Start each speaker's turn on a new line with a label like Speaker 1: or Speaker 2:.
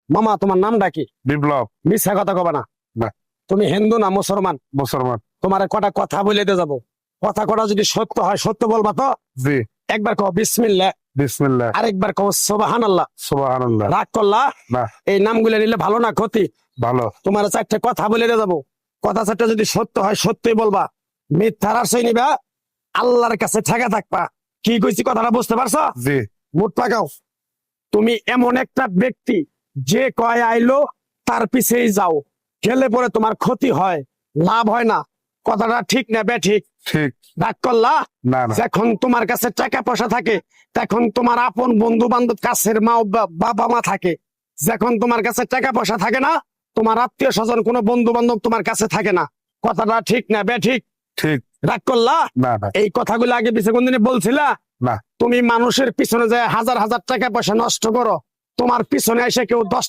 Speaker 1: মামা তোমার নামটা কি?
Speaker 2: বিপ্লব।
Speaker 1: মিথ্যা কথা কবে না।
Speaker 2: না।
Speaker 1: তুমি হিন্দু না মুসলমান?
Speaker 2: মুসলমান।
Speaker 1: তোমার কটা কথা বলে দিয়ে যাবো, কথা কটা যদি সত্য হয় সত্য বলবা তো?
Speaker 2: জি।
Speaker 1: একবার কও বিসমিল্লাহ,
Speaker 2: বিসমিল্লাহ,
Speaker 1: আরেকবার কও সুবহানাল্লাহ।
Speaker 2: সুবহানাল্লাহ।
Speaker 1: রাগ করলা?
Speaker 2: না,
Speaker 1: এই নামগুলো নিলে ভালো না ক্ষতি?
Speaker 2: ভালো।
Speaker 1: তোমার চারটে কথা বলে দিয়ে যাবো, কথা চারটা যদি সত্য হয় সত্যই বলবা, মিথ্যার আশ্রয় নিবা, আল্লাহর কাছে ঠেকা থাকবা। কি কইছি কথাটা বুঝতে পারছো?
Speaker 2: জি।
Speaker 1: মুখ পাকাও। তুমি এমন একটা ব্যক্তি যে কয় আইলো তার পিছেই যাও, গেলে পরে তোমার ক্ষতি হয়, লাভ হয় না। কথাটা ঠিক না বে ঠিক?
Speaker 2: ঠিক।
Speaker 1: রাগ করলা?
Speaker 2: না না।
Speaker 1: যখন তোমার কাছে টাকা পয়সা থাকে তখন তোমার আপন বন্ধু বান্ধব, কাছের মা বাবা মা থাকে। যখন তোমার কাছে টাকা পয়সা থাকে না, তোমার আত্মীয় স্বজন কোনো বন্ধু বান্ধব তোমার কাছে থাকে না। কথাটা ঠিক না বে ঠিক?
Speaker 2: ঠিক।
Speaker 1: রাগ করলা?
Speaker 2: না না।
Speaker 1: এই কথাগুলো আগে পিছে কোনদিন বলছিলা?
Speaker 2: না।
Speaker 1: তুমি মানুষের পিছনে যায় হাজার হাজার টাকা পয়সা নষ্ট করো, তোমার পিছনে এসে কেউ 10